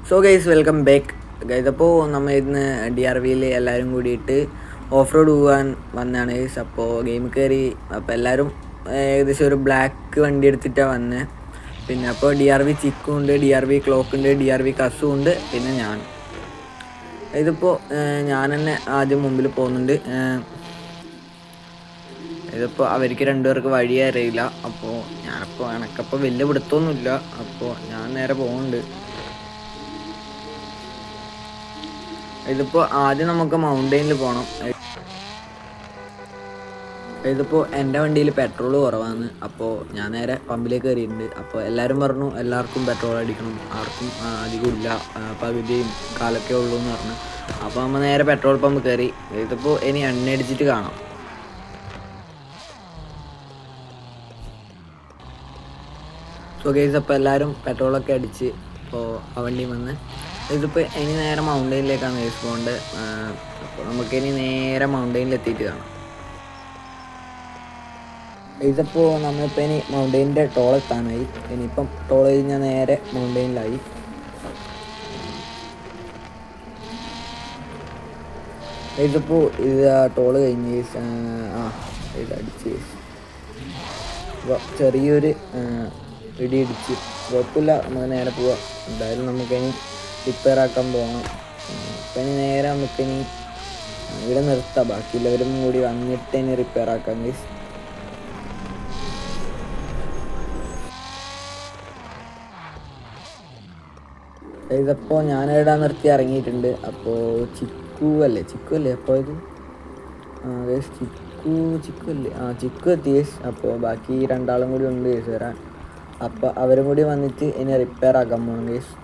So guys welcome back guys. അപ്പോൾ നമ്മൾ ഇന്ന് DRVയിൽ എല്ലാവരും കൂടിയിട്ട് ഓഫ് റോഡ് പോകാൻ വന്നതാണ് ഗൈസ്. അപ്പോൾ ഗെയിം കയറി. അപ്പോൾ എല്ലാവരും ഏകദേശം ഒരു ബ്ലാക്ക് വണ്ടി എടുത്തിട്ടാണ് വന്നത്. പിന്നെ അപ്പോൾ DRV ചിക്കും ഉണ്ട്, DRV ക്ലോക്ക് ഉണ്ട്, DRV കസും ഉണ്ട്, പിന്നെ ഞാൻ. ഇതിപ്പോൾ ഞാൻ തന്നെ ആദ്യം മുമ്പിൽ പോകുന്നുണ്ട്. ഇതിപ്പോൾ അവർക്ക് രണ്ടുപേർക്ക് വഴി അറിയില്ല. അപ്പോൾ എനിക്കപ്പോൾ വലിയ പിടുത്തമൊന്നുമില്ല. അപ്പോൾ ഞാൻ നേരെ പോകുന്നുണ്ട്. ഇതിപ്പോൾ ആദ്യം നമുക്ക് മൗണ്ടെയിനിൽ പോകണം. ഇതിപ്പോൾ എൻ്റെ വണ്ടിയിൽ പെട്രോൾ കുറവാണ്. അപ്പോൾ ഞാൻ നേരെ പമ്പിലേക്ക് കയറിയിട്ടുണ്ട്. അപ്പോൾ എല്ലാവരും പറഞ്ഞു എല്ലാവർക്കും പെട്രോൾ അടിക്കണം, ആർക്കും അധികം ഇല്ല, പകുതിയും കാലൊക്കെ ഉള്ളൂ എന്ന് പറഞ്ഞു. അപ്പോൾ നമ്മൾ നേരെ പെട്രോൾ പമ്പ് കയറി. ഇതിപ്പോൾ ഇനി എണ്ണ അടിച്ചിട്ട് കാണാം. സോ ഗൈസ്, അപ്പോൾ എല്ലാവരും പെട്രോളൊക്കെ അടിച്ച് ഇപ്പോൾ ആ വണ്ടിയിൽ വന്ന് ഇതിപ്പോൾ ഇനി നേരെ മൗണ്ടെയിനിലേക്കാണ് ഗൈസ് പോകേണ്ടത്. അപ്പോൾ നമുക്കിനി നേരെ മൗണ്ടെയിനിൽ എത്തിയിട്ട് കാണാം. ഇതിപ്പോൾ നമ്മളിപ്പോൾ ഇനി മൗണ്ടെയിനിൻ്റെ ടോൾ എത്താനായി. ഇനിയിപ്പം ടോൾ കഴിഞ്ഞാൽ നേരെ മൗണ്ടെയിനിലായി. ഇതിപ്പോൾ ഇത് ടോള് കഴിഞ്ഞ് ഇത് അടിച്ച് ചെറിയൊരു ഇടിച്ച് കുഴപ്പമില്ല. നമുക്ക് നേരെ പോവാം. എന്തായാലും നമുക്കിനി റിപ്പയർ ആക്കാൻ പോകണം. അപ്പം ഇനി നേരെ നമുക്കിനി ഇവിടെ നിർത്താം. ബാക്കിയുള്ളവരും കൂടി വന്നിട്ട് ഇനി റിപ്പയർ ആക്കാം ഗൈസ്. ഇതിപ്പോൾ ഞാനിവിടെ നിർത്തി ഇറങ്ങിയിട്ടുണ്ട്. അപ്പോൾ ചിക്കു അല്ലേ അപ്പോൾ ഇത് ഗൈസ് ചിക്കു അല്ലേ ചിക്കു എത്തി ഗൈസ്. അപ്പോൾ ബാക്കി രണ്ടാളും കൂടി ഉണ്ട് ഗൈസ് വരാൻ. അപ്പോൾ അവരും കൂടി വന്നിട്ട് ഇനി റിപ്പയർ ആക്കാൻ പോകണം ഗൈസ്.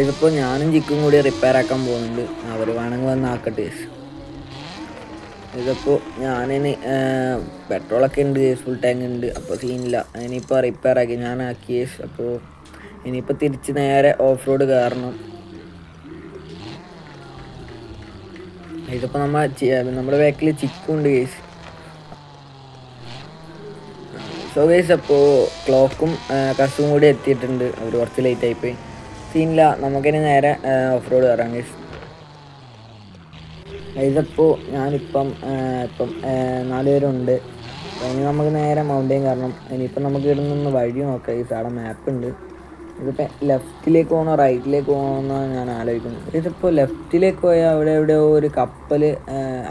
ഇതിപ്പോൾ ഞാനും ചിക്കും കൂടി റിപ്പയർ ആക്കാൻ പോകുന്നുണ്ട്. അവർ വേണമെങ്കിൽ വന്ന് ആക്കട്ടെ ഗൈസ്. ഇതിപ്പോൾ ഞാനിനി പെട്രോളൊക്കെ ഉണ്ട് ഗൈസ്, ഫുൾ ടാങ്ക് ഉണ്ട്. അപ്പോൾ സീനില്ല. ഇനിയിപ്പോൾ റിപ്പയർ ആക്കി ഞാൻ ആക്കി ഗൈസ്. അപ്പോൾ ഇനിയിപ്പോൾ തിരിച്ച് നേരെ ഓഫ് റോഡ് കയറണം. ഇതിപ്പോൾ നമ്മുടെ ബാക്കിൽ ചിക്കുണ്ട് ഗൈസ്. സോ ഗൈസ്, അപ്പോൾ ക്ലോക്കും കസും കൂടി എത്തിയിട്ടുണ്ട്. അവർ കുറച്ച് ലേറ്റ് ആയിപ്പോയി. സീനില്ല, നമുക്കിനി നേരെ ഓഫ് റോഡ് കയറാം ഗൈസ്. ഇതിപ്പോൾ ഞാനിപ്പം 4 പേരുണ്ട്. ഇനി നമുക്ക് നേരെ മൗണ്ടെയിൻ കയറണം. ഇനിയിപ്പം നമുക്ക് ഇവിടെ നിന്ന് വഴി നോക്കാം ഗൈസ്. അവിടെ മാപ്പ് ഉണ്ട്. ഇതിപ്പോൾ ലെഫ്റ്റിലേക്ക് പോകണോ റൈറ്റിലേക്ക് പോകണമെന്ന് ഞാൻ ആലോചിക്കുന്നു. ഇതിപ്പോൾ ലെഫ്റ്റിലേക്ക് പോയാൽ അവിടെ എവിടെയോ ഒരു കപ്പൽ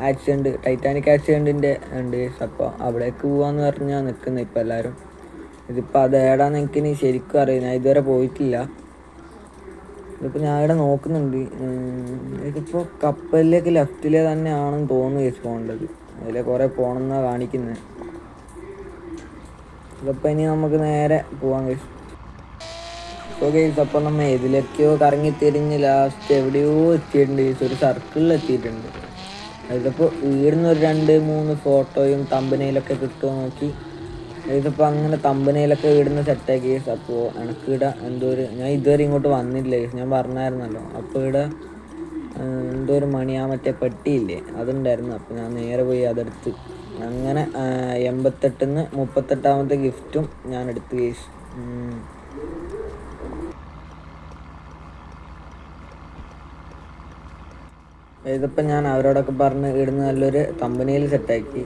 ആക്സിഡൻറ്റ്, ടൈറ്റാനിക് ആക്സിഡൻറ്റിൻ്റെ ഉണ്ട്. അപ്പോൾ അവിടേക്ക് പോകാമെന്ന് പറഞ്ഞാൽ നിൽക്കുന്നത് ഇപ്പോൾ എല്ലാവരും. ഇതിപ്പോൾ അത് ഏടാന്ന് എനിക്കിനി ശരിക്കും അറിയാം. ഞാൻ ഇതുവരെ പോയിട്ടില്ല. ഇതിപ്പോൾ ഞാൻ ഇവിടെ നോക്കുന്നുണ്ട്. ഇതിപ്പോൾ കപ്പലിലേക്ക് ലെഫ്റ്റിലെ തന്നെയാണെന്ന് തോന്നുന്നു കേസ് പോകേണ്ടത്. അതിലെ കുറേ പോകണമെന്നാണ് കാണിക്കുന്നത്. ഇതിപ്പോൾ ഇനി നമുക്ക് നേരെ പോകാൻ കേസ്. ഇപ്പോൾ കേസ് അപ്പോൾ നമ്മൾ ഇതിലേക്കോ കറങ്ങി തിരിഞ്ഞ് ലാസ്റ്റ് എവിടെയോ എത്തിയിട്ടുണ്ട് കേസ്. ഒരു സർക്കിളിൽ എത്തിയിട്ടുണ്ട്. ഇതിപ്പോൾ ഇവിടുന്ന് ഒരു 2-3 ഫോട്ടോയും തമ്പനയിലൊക്കെ കിട്ടുമോ നോക്കി. ഇതിപ്പോൾ അങ്ങനെ തമ്പനയിലൊക്കെ ഇടുന്ന സെറ്റാക്കി കേസ്. അപ്പോൾ എനിക്കിവിടെ ഞാൻ ഇതുവരെ ഇങ്ങോട്ട് വന്നില്ല കേസ്, ഞാൻ പറഞ്ഞായിരുന്നല്ലോ. അപ്പോൾ ഇവിടെ എന്തോ ഒരു മണിയാ മറ്റേ പെട്ടിയില്ലേ, അതുണ്ടായിരുന്നു. അപ്പോൾ ഞാൻ നേരെ പോയി അതെടുത്ത് അങ്ങനെ 88-ന്ന് 38ാമത്തെ ഗിഫ്റ്റും ഞാൻ എടുത്ത് കേസ്. ഇതിപ്പോൾ ഞാൻ അവരോടൊക്കെ പറഞ്ഞ് ഇടുന്ന നല്ലൊരു തമ്പനയിൽ സെറ്റാക്കി.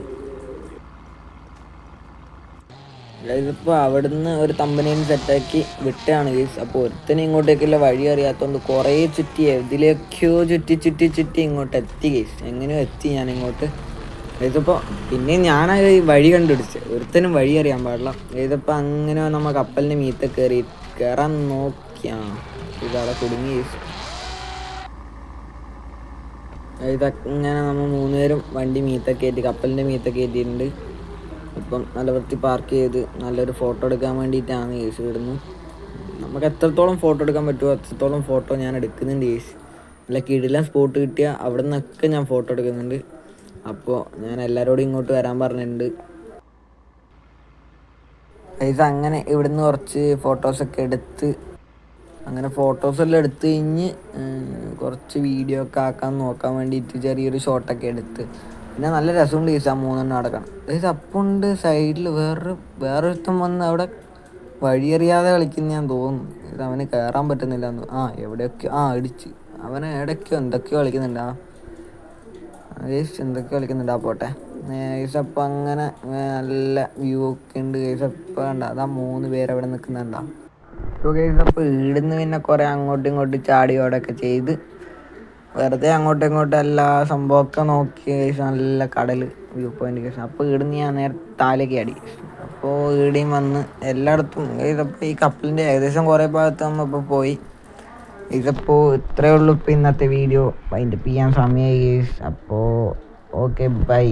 ഇതിപ്പോൾ അവിടുന്ന് ഒരു തമ്പനയിൽ സെറ്റാക്കി വിട്ടാണ് ഗൈസ്. അപ്പോൾ ഒരുത്തനെ ഇങ്ങോട്ടേക്കുള്ള വഴി അറിയാത്തതുകൊണ്ട് കുറേ ചുറ്റി ഇതിലേക്കോ ചുറ്റി ഇങ്ങോട്ട് എത്തി ഗൈസ്. എങ്ങനെയോ എത്തി ഞാൻ ഇങ്ങോട്ട്. ഇതിപ്പോൾ പിന്നെ ഞാൻ ഈ വഴി കണ്ടുപിടിച്ച്. ഒരുത്തനും വഴി അറിയാൻ പാടില്ല. ഇതിപ്പോൾ അങ്ങനെ നമ്മൾ കപ്പലിൻ്റെ മീത്തെ കയറാൻ നോക്കിയാ ഇതവിടെ കുടുങ്ങി ഗൈസ്. ഇതങ്ങനെ നമ്മൾ 3 പേരും വണ്ടി മീത്തൊക്കെ കയറ്റി, കപ്പലിൻ്റെ മീത്തൊക്കെ കയറ്റിയിട്ടുണ്ട്. ഇപ്പം നല്ല വൃത്തി പാർക്ക് ചെയ്ത് നല്ലൊരു ഫോട്ടോ എടുക്കാൻ വേണ്ടിയിട്ടാണ് കേസ് ഇടുന്നു. നമുക്ക് എത്രത്തോളം ഫോട്ടോ എടുക്കാൻ പറ്റുമോ അത്രത്തോളം ഫോട്ടോ ഞാൻ എടുക്കുന്നുണ്ട് കേസ്. നല്ല കിടിലൻ സ്പോട്ട് കിട്ടിയാൽ അവിടെ നിന്നൊക്കെ ഞാൻ ഫോട്ടോ എടുക്കുന്നുണ്ട്. അപ്പോൾ ഞാൻ എല്ലാവരോടും ഇങ്ങോട്ട് വരാൻ പറഞ്ഞിട്ടുണ്ട്. കേസ് അങ്ങനെ ഇവിടുന്ന് കുറച്ച് ഫോട്ടോസൊക്കെ എടുത്ത് അങ്ങനെ ഫോട്ടോസെല്ലാം എടുത്ത് കഴിഞ്ഞ് കുറച്ച് വീഡിയോ ഒക്കെ ആക്കാൻ നോക്കാൻ വേണ്ടിയിട്ട് ചെറിയൊരു ഷോട്ടൊക്കെ എടുത്ത് പിന്നെ നല്ല രസമുണ്ട് ഗൈസ് ആ 3 അടക്കണം ഗൈസ്. അപ്പുണ്ട് സൈഡിൽ വേറൊരുത്തം വന്ന് അവിടെ വഴിയറിയാതെ കളിക്കുന്ന ഞാൻ തോന്നുന്നു. ഇത് അവന് കയറാൻ പറ്റുന്നില്ല എന്ന്. എവിടെയൊക്കെ ഇടിച്ച് അവനെ ഇടയ്ക്കോ എന്തൊക്കെയോ കളിക്കുന്നുണ്ട്. ഗൈസ് എന്തൊക്കെയോ കളിക്കുന്നുണ്ട്. പോട്ടെ ഗൈസ്. അപ്പം അങ്ങനെ നല്ല വ്യൂ ഒക്കെ ഉണ്ട് ഗൈസ്. അപ്പം കണ്ട അതാ 3 പേരവിടെ നിൽക്കുന്നുണ്ടാ. സോ ഗൈസ് അപ്പോൾ ഇവിടുന്ന് പിന്നെ കുറേ അങ്ങോട്ടും ഇങ്ങോട്ടും ചാടിയോടൊക്കെ ചെയ്ത് വെറുതെ അങ്ങോട്ടും ഇങ്ങോട്ടും എല്ലാ സംഭവമൊക്കെ നോക്കി ഗൈസ്. നല്ല കടൽ വ്യൂ പോയിന്റ് ഗൈസ്. അപ്പോൾ ഇവിടുന്ന് ഞാൻ നേരെ താലേക്ക് അടി. അപ്പോൾ ഇവിടെയും വന്ന് എല്ലായിടത്തും ഗൈസ്. ഈ കപ്പലിൻ്റെ ഏകദേശം കുറേ ഭാഗത്ത് നമ്മളിപ്പോൾ പോയി. ഇതിപ്പോൾ ഇത്രയേ ഉള്ളൂ. ഇപ്പോൾ ഇന്നത്തെ വീഡിയോ വൈൻഡപ്പ് ചെയ്യാൻ സമയമായി ഗൈസ്. അപ്പോൾ ഓക്കെ ബൈ.